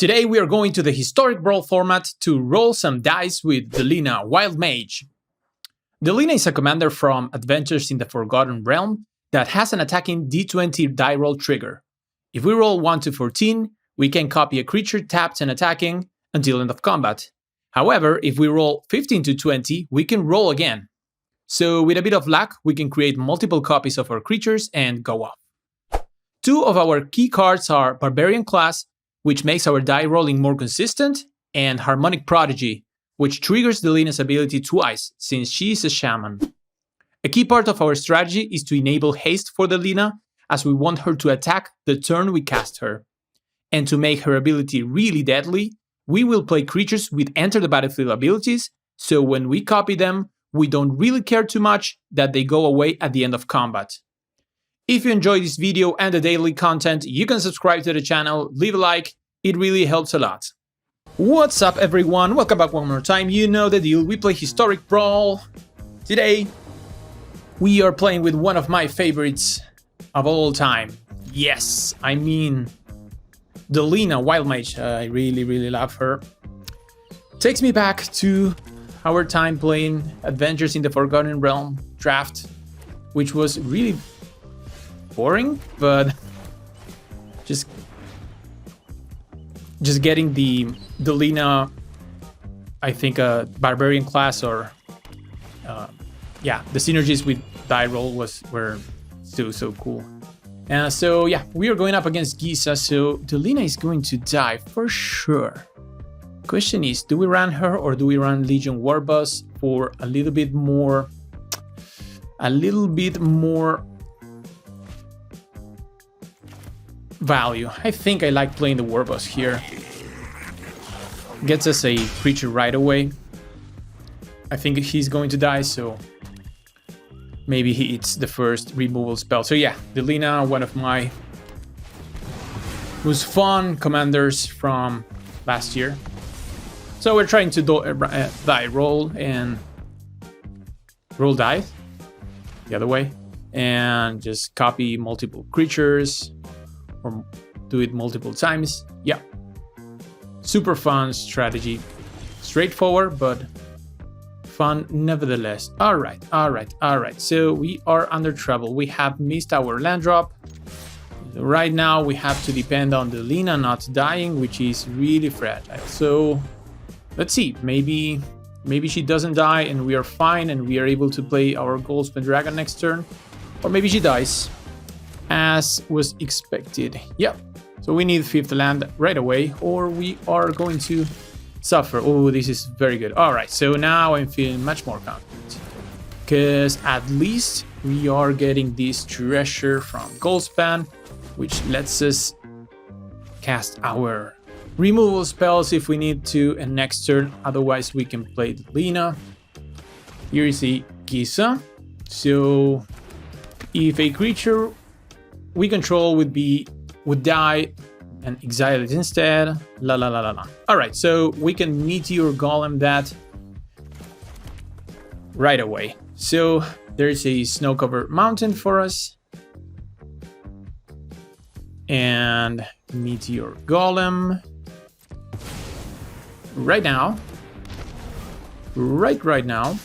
Today we are going to the historic Brawl format to roll some dice with DELINA, Wild Mage. DELINA is a commander from Adventures in the Forgotten Realm that has an attacking D20 die roll trigger. If we roll 1 to 14, we can copy a creature tapped and attacking until end of combat. However, if we roll 15 to 20, we can roll again. So with a bit of luck, we can create multiple copies of our creatures and go off. Two of our key cards are Barbarian Class, which makes our die rolling more consistent, and Harmonic Prodigy, which triggers DELINA's ability twice, since she is a shaman. A key part of our strategy is to enable haste for DELINA, as we want her to attack the turn we cast her. And to make her ability really deadly, we will play creatures with Enter the Battlefield abilities, so when we copy them, we don't really care too much that they go away at the end of combat. If you enjoyed this video and the daily content, you can subscribe to the channel, leave a like, it really helps a lot. What's up everyone, welcome back one more time, you know the deal, we play Historic Brawl. Today, we are playing with one of my favorites of all time. Yes, I mean, DELINA, Wild Mage, I really love her. Takes me back to our time playing Adventures in the Forgotten Realm draft, which was really boring, but just getting the DELINA, I think Barbarian Class, or yeah, the synergies with die roll were so cool. So yeah, we are going up against Giza, so DELINA is going to die for sure. Question is, do we run her or do we run Legion Warboss for a little bit more value? I think I like playing the Warboss here. Gets us a creature right away. I think he's going to die, so maybe he hits the first removal spell. So yeah, DELINA, one of my most fun commanders from last year. So we're trying to die roll and roll die the other way, and just copy multiple creatures or do it multiple times. Yeah, super fun strategy, straightforward but fun nevertheless. All right. So we are under trouble. We have missed our land drop. Right now we have to depend on DELINA not dying, which is really fragile. So let's see, maybe she doesn't die and we are fine and we are able to play our Goldspan Dragon next turn, or maybe she dies as was expected. Yep, so we need 5th land right away or we are going to suffer. Oh, this is very good. All right, so now I'm feeling much more confident because at least we are getting this treasure from Goldspan, which lets us cast our removal spells if we need to, and next turn, otherwise we can play DELINA. Here is the Giza. So if a creature we control would die and exile it instead. All right, so we can Meteor Golem that right away. So there's a snow-covered mountain for us, and Meteor Golem right now. Right now.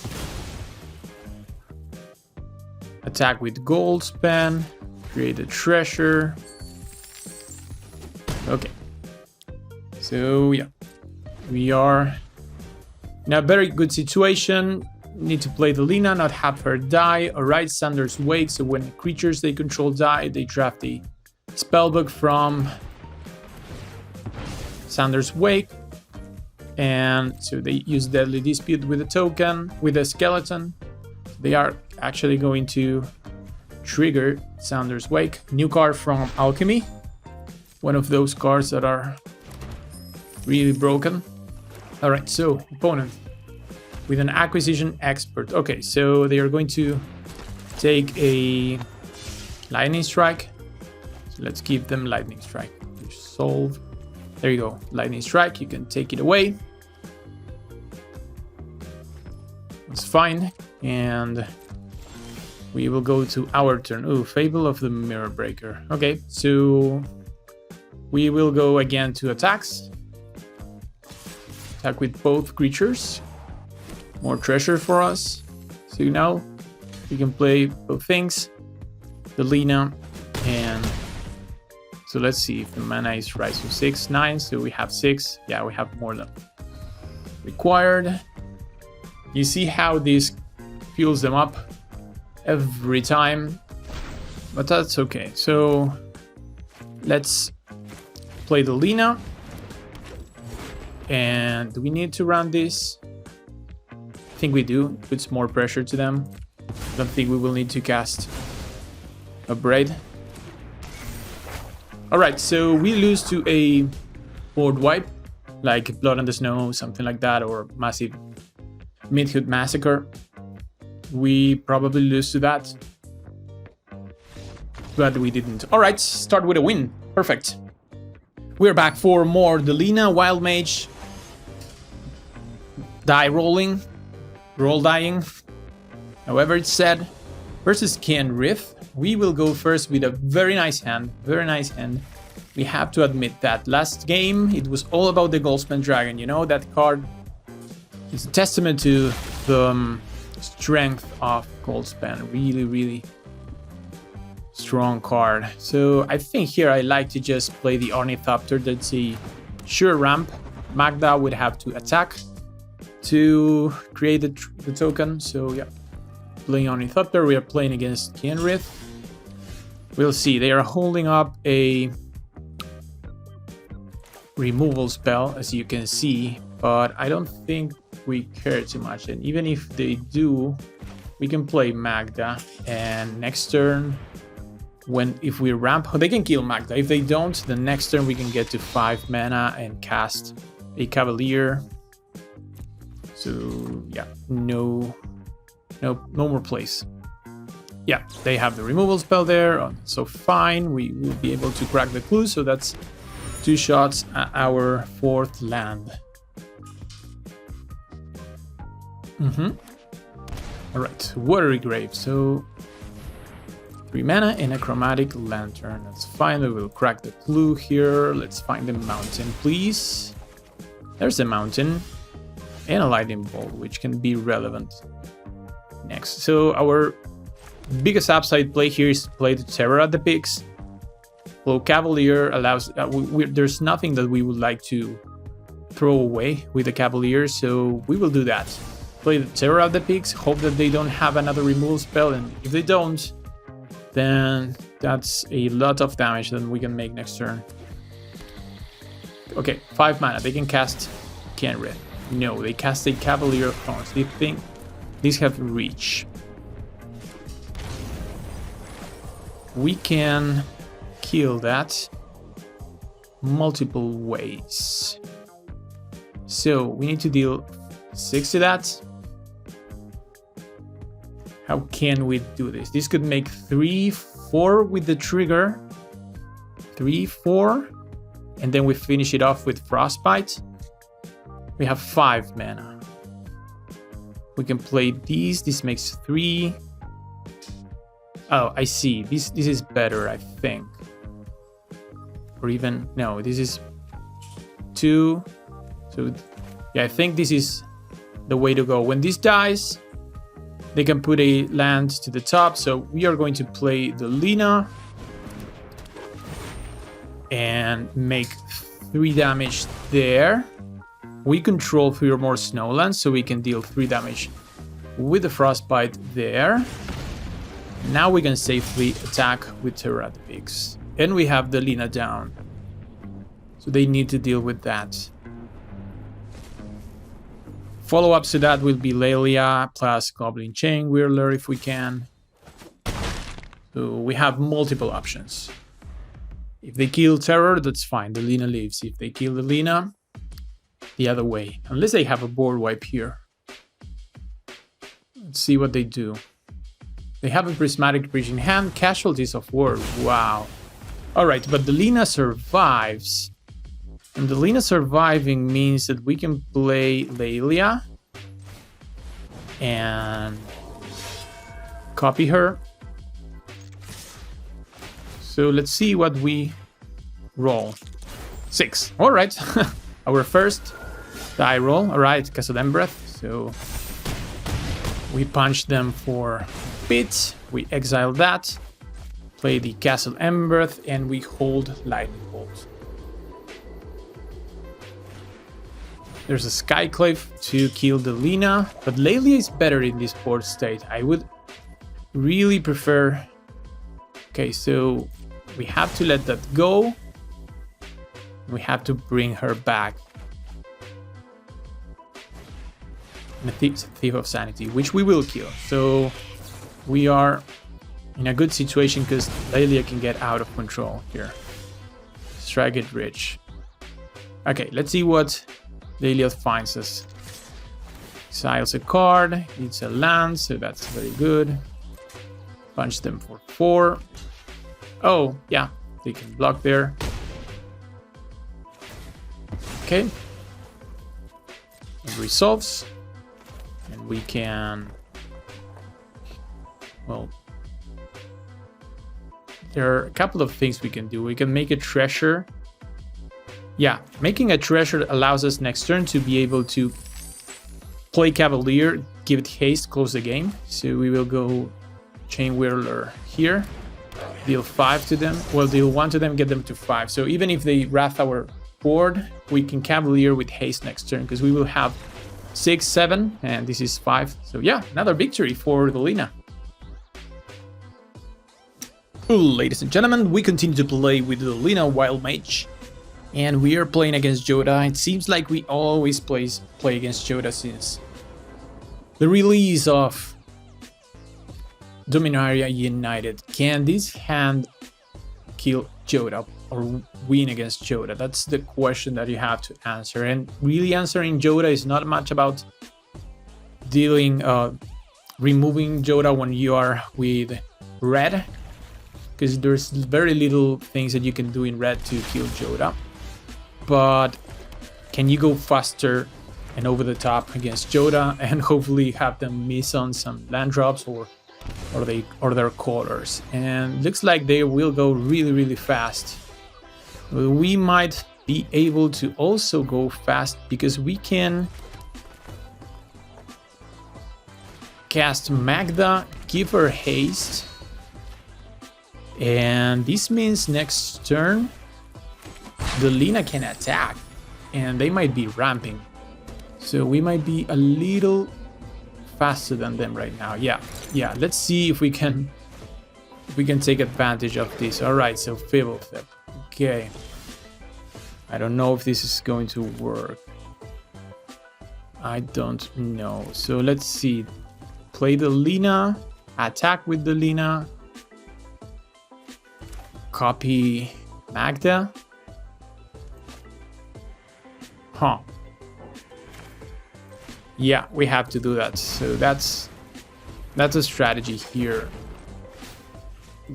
Attack with Goldspan. Create a treasure. Okay. So yeah, we are in a very good situation. Need to play DELINA, not have her die. Alright, Sanders Wake. So when creatures they control die, they draft the spellbook from Sanders Wake. And so they use Deadly Dispute with a token, with a skeleton. They are actually going to trigger Sanders Wake. New card from Alchemy. One of those cards that are really broken. Alright, so opponent with an Acquisition Expert. Okay, so they are going to take a Lightning Strike. So let's give them Lightning Strike. Solve. There you go, Lightning Strike, you can take it away. It's fine, and we will go to our turn. Ooh, Fable of the Mirror Breaker. Okay, so we will go again to attacks. Attack with both creatures. More treasure for us. So now we can play both things. DELINA and... So let's see if the mana is right. So 6, 9. So we have 6. Yeah, we have more than required. You see how this fills them up every time. But that's okay. So let's play DELINA. And do we need to run this? I think we do. It puts more pressure to them. I don't think we will need to cast a Braid. Alright, so we lose to a board wipe, like Blood on the Snow, something like that, or Massive Midhood Massacre. We probably lose to that. But we didn't. Alright, start with a win. Perfect. We're back for more DELINA, Wild Mage. Die rolling. Roll dying. However it's said. Versus Kenrith. We will go first with a very nice hand. Very nice hand. We have to admit that. Last game, it was all about the Goldspan Dragon. You know, that card is a testament to the strength of Goldspan. Really, really strong card. So I think here I like to just play the Ornithopter. That's a sure ramp. Magda would have to attack to create the token. So yeah, playing Ornithopter. We are playing against Kenrith. We'll see. They are holding up a removal spell, as you can see, but I don't think we care too much. And even if they do, we can play Magda, and next turn, if we ramp, they can kill Magda. If they don't, the next turn we can get to 5 mana and cast a Cavalier. So yeah, no more plays. Yeah, they have the removal spell there, so fine. We will be able to crack the clue, so that's 2 shots at our 4th land. Alright, Watery Grave, so 3 mana and a Chromatic Lantern. That's fine, we will crack the clue here. Let's find the mountain, please. There's a mountain and a lightning bolt, which can be relevant next. So our biggest upside play here is to play the Terror at the Peaks. Well, Cavalier allows... there's nothing that we would like to throw away with the Cavalier, so we will do that. Play the Terror at the Peaks, hope that they don't have another removal spell, and if they don't, then that's a lot of damage that we can make next turn. Okay, 5 mana. They can cast Kenrith. No, they cast a Cavalier of Thorns. They think these have reach. We can kill that multiple ways. So we need to deal 6 to that. How can we do this? This could make 3-4 with the trigger. 3-4. And then we finish it off with Frostbite. We have 5 mana. We can play these. This makes 3. Oh, I see. This is better, I think. Or even... No, this is 2. So, yeah, I think this is the way to go. When this dies, they can put a land to the top. So we are going to play DELINA and make 3 damage there. We control 3 or more snowlands, so we can deal 3 damage with the Frostbite there. Now we can safely attack with Terror at the Peaks. And we have DELINA down. So they need to deal with that. Follow-ups to that will be Lelia plus Goblin Chain Whirler if we can. So we have multiple options. If they kill Terror, that's fine. DELINA lives. If they kill DELINA, the other way. Unless they have a board wipe here. Let's see what they do. They have a Prismatic Bridge in hand. Casualties of War. Wow. Alright, but DELINA survives. And DELINA surviving means that we can play Lelia and copy her. So let's see what we roll. 6. Alright. Our first Die roll. Alright, Castle Embereth. So we punch them for bit. We exile that. Play the Castle Embereth and we hold Lightning Bolt. There's a Skyclave to kill DELINA, but Lelia is better in this board state. I would really prefer... Okay, so we have to let that go. We have to bring her back. And a Thief of Sanity, which we will kill. So we are in a good situation because Lelia can get out of control here. Strike it rich. Okay, let's see what Lelia finds us. Exiles a card, it's a land, so that's very good. Punch them for 4. Oh, yeah, they can block there. Okay. It resolves. And we can... Well... There are a couple of things we can do. We can make a treasure. Yeah, making a treasure allows us next turn to be able to play Cavalier, give it haste, close the game. So we will go Chain Whirler here. Deal 5 to them. Well, deal 1 to them, get them to 5. So even if they wrath our board, we can Cavalier with haste next turn because we will have 6, 7, and this is 5. So yeah, another victory for DELINA. Ladies and gentlemen, we continue to play with DELINA Wild Mage. And we are playing against Joda. It seems like we always play against Joda since the release of Dominaria United. Can this hand kill Joda or win against Joda? That's the question that you have to answer. And really answering Joda is not much about dealing, removing Joda when you are with red. Because there's very little things that you can do in red to kill Joda. But can you go faster and over the top against Joda and hopefully have them miss on some land drops or their colors? And looks like they will go really fast. We might be able to also go fast because we can cast Magda, give her haste, and this means next turn DELINA can attack and they might be ramping, so we might be a little faster than them right now. Yeah, let's see if we can take advantage of this. All right, so Fibblethip. Okay, I don't know if this is going to work. I don't know. So let's see. Play DELINA, attack with DELINA, copy Magda. Huh. Yeah, we have to do that. So that's a strategy here.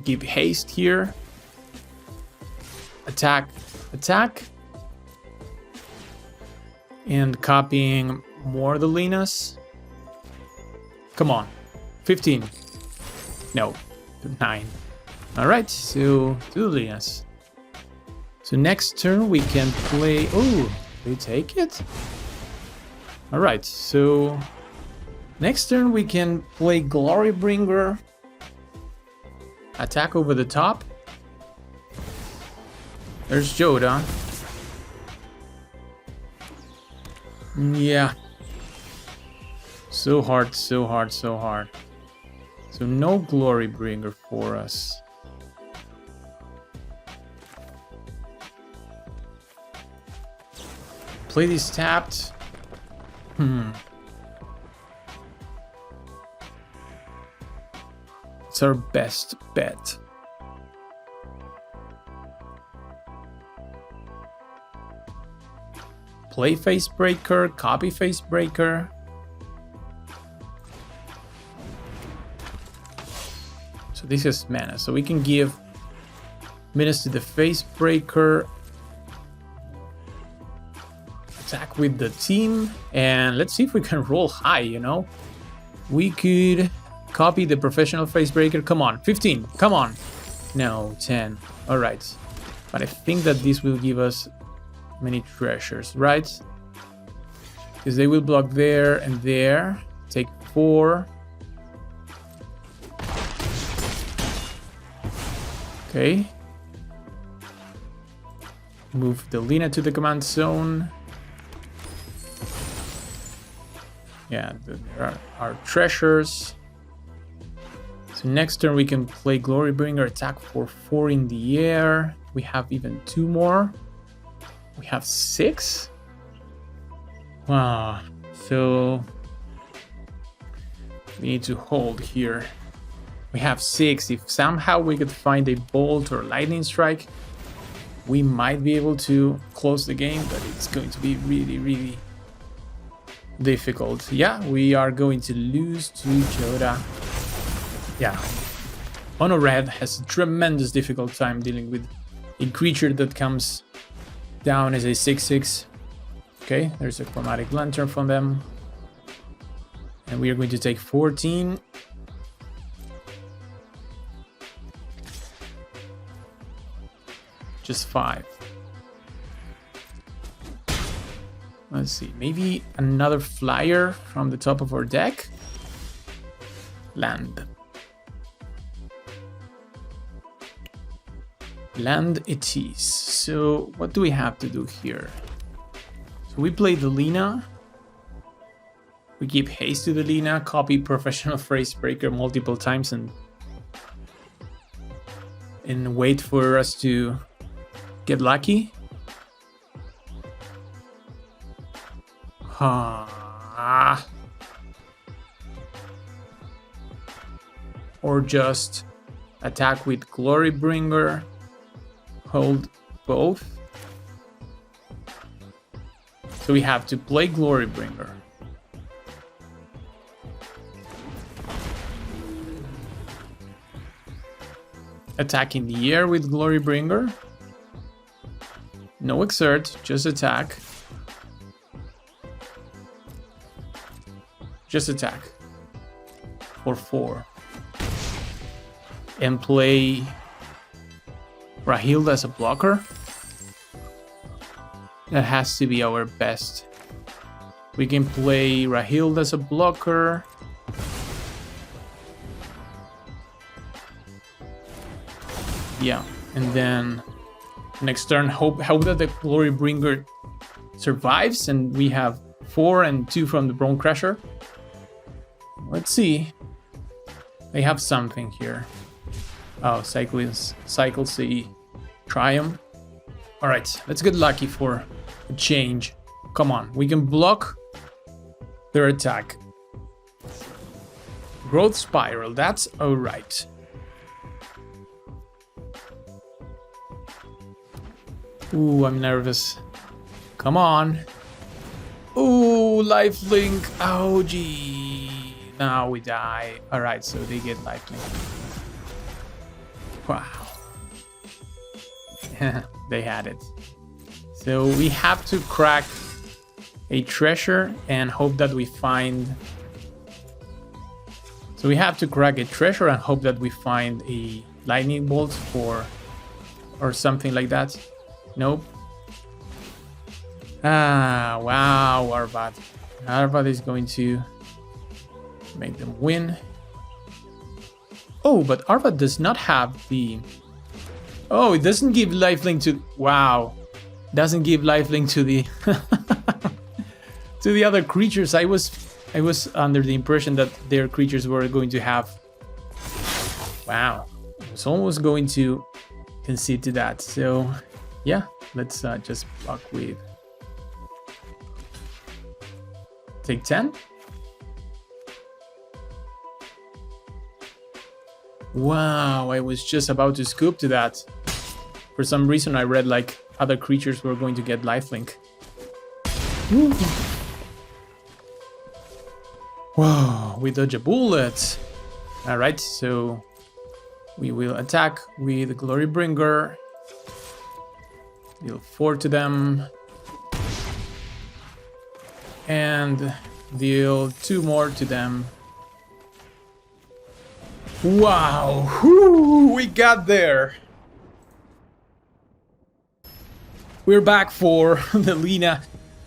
Give haste here. Attack. And copying more DELINAs. Come on. 15. No. 9. Alright, so 2 DELINAs. So next turn we can play... Oh, we take it? Alright, so next turn we can play Glorybringer. Attack over the top. There's Joda. Yeah. So hard. So no Glorybringer for us. Play this tapped. It's our best bet. Play Facebreaker, copy Facebreaker. So this is mana, so we can give minutes to the Facebreaker. Attack with the team, and let's see if we can roll high, you know? We could copy the professional Facebreaker. Come on, 15, come on. No, 10. All right. But I think that this will give us many treasures, right? Because they will block there and there. Take 4. Okay. Move DELINA to the command zone. Yeah, there are our treasures. So next turn we can play Glorybringer, attack for 4 in the air. We have even 2 more. We have 6. Wow. So we need to hold here. We have 6. If somehow we could find a bolt or lightning strike, we might be able to close the game, but it's going to be really, really difficult. Yeah, we are going to lose to Joda. Yeah. Mono Red has a tremendous difficult time dealing with a creature that comes down as a 6/6. Okay, there's a Chromatic Lantern from them. And we are going to take 14. Just 5. Let's see, maybe another flyer from the top of our deck. Land. Land it is. So what do we have to do here? So we play DELINA. We give haste to DELINA, copy Professional Phrase Breaker multiple times and wait for us to get lucky. Or just attack with Glorybringer. Hold both. So we have to play Glorybringer. Attack in the air with Glorybringer. No exert, just attack. Just attack. For 4. And play Rahilda as a blocker. That has to be our best. We can play Rahilda as a blocker. Yeah, and then next turn hope that the Glorybringer survives and we have 4 and 2 from the Bone Crusher. Let's see. They have something here. Oh, Cycle C Triumph. Alright, let's get lucky for a change. Come on, we can block their attack. Growth Spiral, that's alright. Ooh, I'm nervous. Come on. Ooh, lifelink. Oh, gee. Now we die. Alright, so they get lifelink. Wow. They had it. So we have to crack a treasure and hope that we find... So we have to crack a treasure and hope that we find a lightning bolt or something like that. Nope. Ah, wow, Arvad. Arvad is going to make them win. Oh, but Arvad does not have the... Oh, it doesn't give lifelink to... Wow. Doesn't give lifelink to the... to the other creatures. I was under the impression that their creatures were going to have... Wow. I was almost going to concede to that. So, yeah. Let's just block with... Take 10. Wow, I was just about to scoop to that. For some reason I read like other creatures were going to get lifelink. Wow, we dodge a bullet. Alright, so we will attack with Glorybringer. Deal 4 to them. And deal 2 more to them. Wow, whoo, we got there. We're back for DELINA.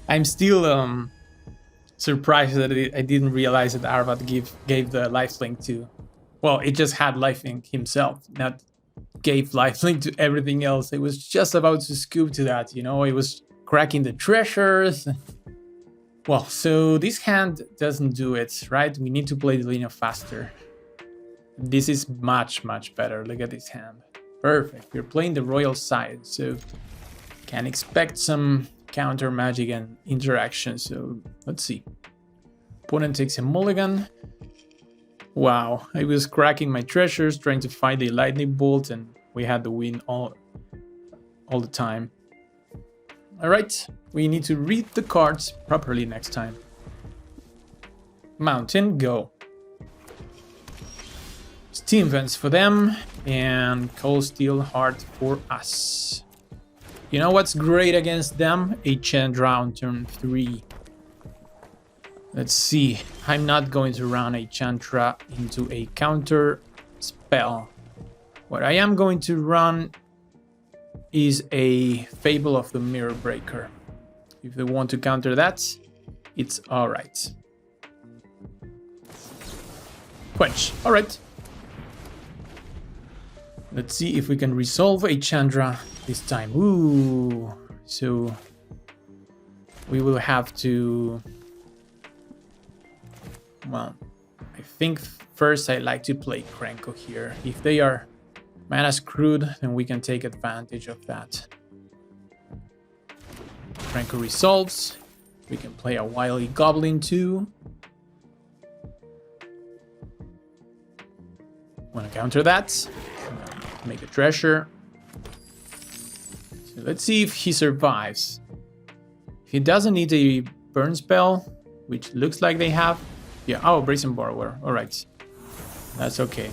I'm still surprised that I didn't realize that Arbat gave the lifelink to... Well, it just had lifelink himself, not gave lifelink to everything else. It was just about to scoop to that, you know? It was cracking the treasures. Well, so this hand doesn't do it, right? We need to play DELINA faster. This is much, much better. Look at this hand. Perfect. We're playing the royal side, so can expect some counter magic and interaction. So let's see. Opponent takes a mulligan. Wow, I was cracking my treasures trying to find the lightning bolt, and we had the win all the time. All right, we need to read the cards properly next time. Mountain, go. Steam Vents for them, and Cold Steel Heart for us. You know what's great against them? A Chandra on turn 3. Let's see. I'm not going to run a Chandra into a counter spell. What I am going to run is a Fable of the Mirror Breaker. If they want to counter that, it's alright. Quench. Alright. Let's see if we can resolve a Chandra this time. Ooh. So we will have to... Well, I think first I like to play Krenko here. If they are mana screwed, then we can take advantage of that. Krenko resolves. We can play a Wily Goblin too. Want to counter that? Make a treasure. So let's see if he survives. If he doesn't need a burn spell, which looks like they have. Yeah, oh, Brazen Borrower. Alright. That's okay.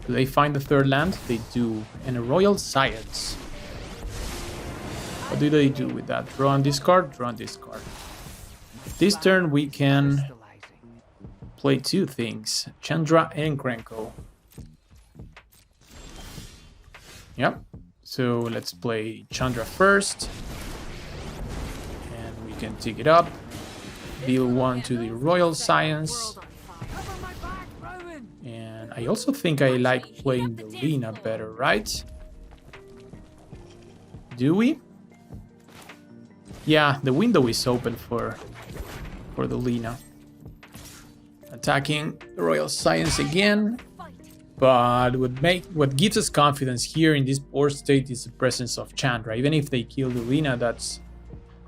Do they find the third land? They do. And a Royal Science. What do they do with that? Draw and discard? Draw and discard. This turn we can play two things. Chandra and Krenko. Yep. So let's play Chandra first. Can take it up, deal 1 to the Royal Science, and I also think I like playing DELINA better, right? Do we? Yeah, the window is open for DELINA. Attacking the Royal Science again, but what gives us confidence here in this board state is the presence of Chandra. Even if they kill DELINA,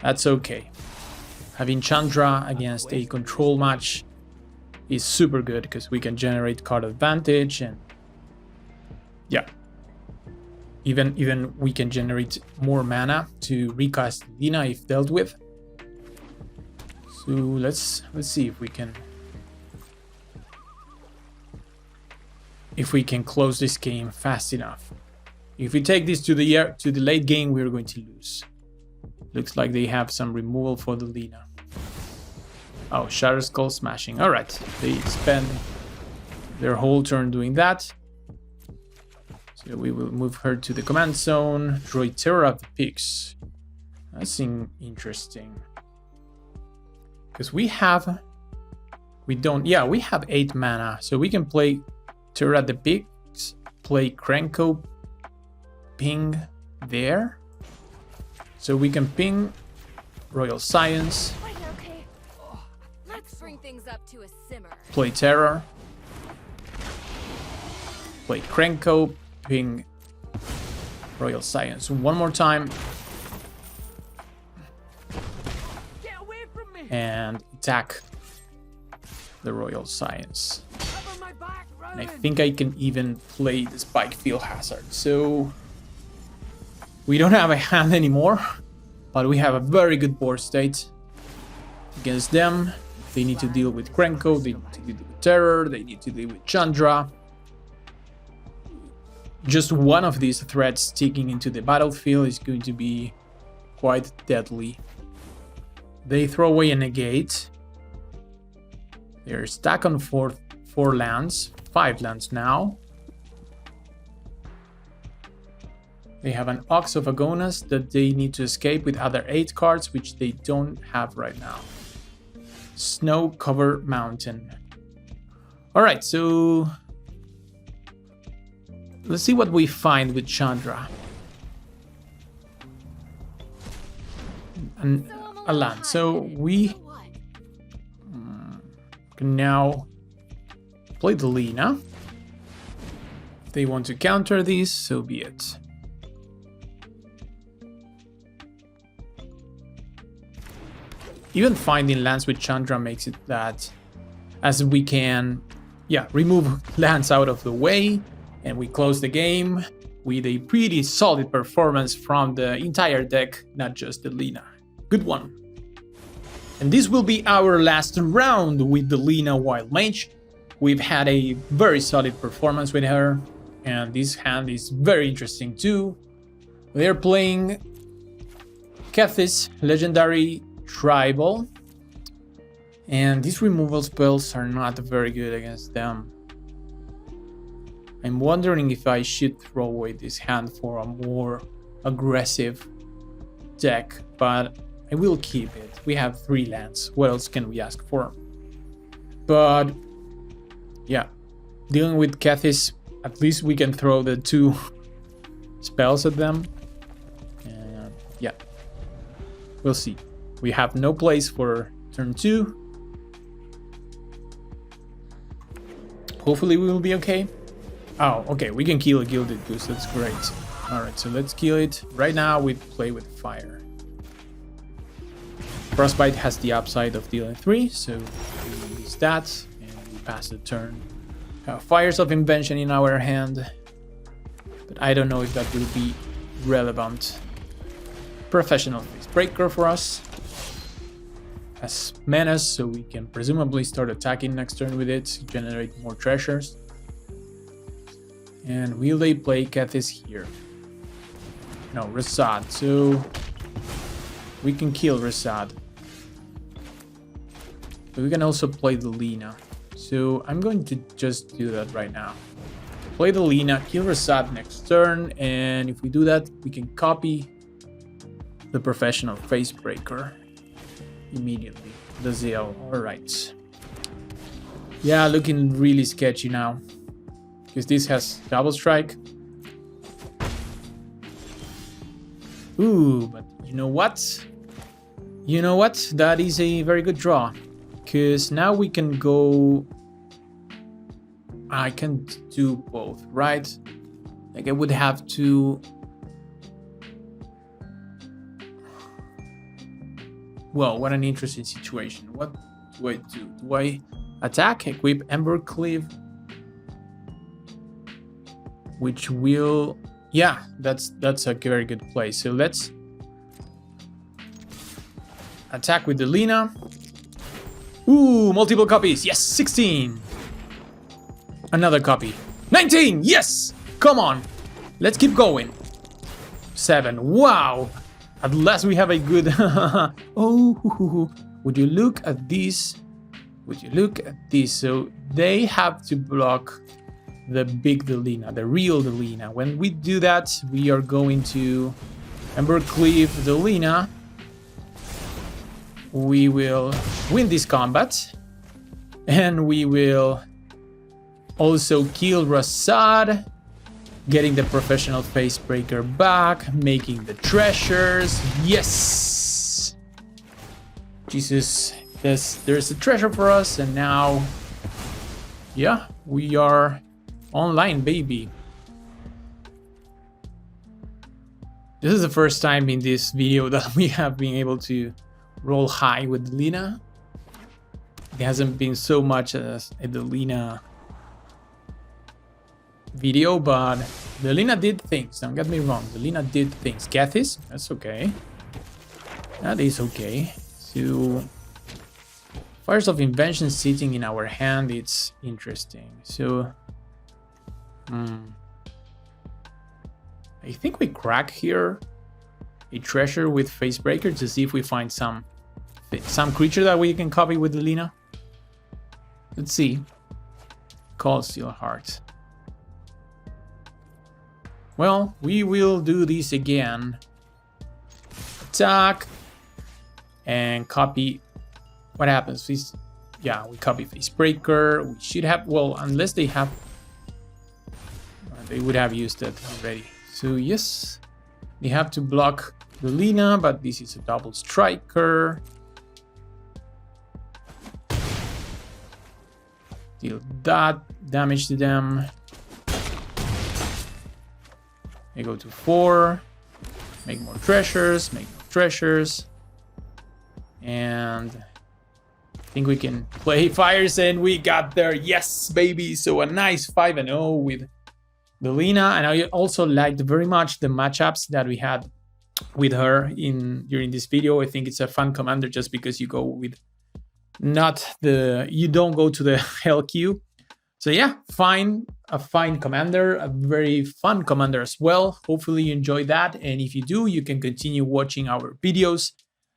that's okay. Having Chandra against a control match is super good because we can generate card advantage, and yeah, even we can generate more mana to recast DELINA if dealt with. So let's see if we can close this game fast enough. If we take this to the late game, we're going to lose. Looks like they have some removal for DELINA. Oh, Shatter Skull Smashing. Alright, they spend their whole turn doing that. So we will move her to the command zone. Droid Terror of the Pigs. That's interesting. Because we have 8 mana. So we can play Terror at the Pigs, play Krenko, ping there. So we can ping Royal Science, Okay. Let's bring things up to a simmer. play Terror, play Krenko, ping Royal Science one more time, Get away from me. and attack the Royal Science. Cover my back, And I think I can even play the Spike Field Hazard. So we don't have a hand anymore, but we have a very good board state against them. They need to deal with Krenko, they need to deal with Terror, they need to deal with Chandra. Just one of these threats sticking into the battlefield is going to be quite deadly. They throw away a negate. They're stuck on 4 lands, 5 lands now. They have an Ox of Agonas that they need to escape with other 8 cards, which they don't have right now. Snow Cover Mountain. Alright, so let's see what we find with Chandra. And a land. So we can now play DELINA. If they want to counter this, so be it. Even finding lands with Chandra makes it that as we can, remove lands out of the way and we close the game with a pretty solid performance from the entire deck, not just DELINA. Good one. And this will be our last round with DELINA Wild Mage. We've had a very solid performance with her, and this hand is very interesting too. They're playing Kethis, Legendary Tribal, and these removal spells are not very good against them. I'm wondering if I should throw away this hand for a more aggressive deck, but I will keep it. We have 3 lands. What else can we ask for? But yeah, dealing with Kethis, at least we can throw the 2 spells at them. And yeah, we'll see. We have no place for turn 2. Hopefully we will be okay. Oh, okay, we can kill a Gilded Goose. That's great. Alright, so let's kill it. Right now we play with fire. Frostbite has the upside of dealing 3, so we use that and we pass the turn. Fires of Invention in our hand, but I don't know if that will be relevant. Professional Face Breaker for us. As Menace, so we can presumably start attacking next turn with it, generate more treasures. And will they play Kethis here? No, Rasad, so we can kill Rasad. But we can also play DELINA. So I'm going to just do that right now. Play DELINA, kill Rasad next turn, and if we do that, we can copy the Professional Face Breaker immediately. The Zeal, alright. Yeah, looking really sketchy now. Because this has Double Strike. Ooh, but you know what? You know what? That is a very good draw. Because now we can go... I can do both, right? Like I would have to... Well, what an interesting situation. What do I do? Do I attack, equip Embercleave? Which will... Yeah, that's a very good play. So let's attack with DELINA. Ooh, multiple copies. Yes, 16. Another copy. 19. Yes. Come on. Let's keep going. 7. Wow. At last we have a good... Oh, would you look at this? Would you look at this? So they have to block the big DELINA, the real DELINA. When we do that, we are going to Embercleave DELINA. We will win this combat. And we will also kill Rasad, getting the Professional Face Breaker back, making the treasures. Yes! Jesus, there's a treasure for us, and now, yeah, we are online, baby. This is the first time in this video that we have been able to roll high with DELINA. It hasn't been so much as a DELINA video, but DELINA did things. Don't get me wrong, DELINA did things. Kethis, that's okay. That is okay. So Fires of Invention sitting in our hand, it's interesting. So I think we crack here a treasure with Facebreaker to see if we find some creature that we can copy with DELINA. Let's see. Call Steel Heart. Well, we will do this again. Attack. And copy. What happens? Yeah, we copy Face Breaker. We should have, well, unless they have, they would have used it already. So yes, they have to block DELINA, but this is a double striker. Deal that damage to them. They go to 4. Make more treasures, make more treasures. And I think we can play fires, and we got there. Yes, baby. So a nice 5-0 with DELINA. And I also liked very much the matchups that we had with her during this video. I think it's a fun commander just because you go with you don't go to the hell queue. So yeah, a fine commander, a very fun commander as well. Hopefully you enjoyed that. And if you do, you can continue watching our videos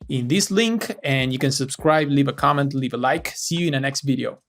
in this link, and you can subscribe, leave a comment, leave a like. See you in the next video.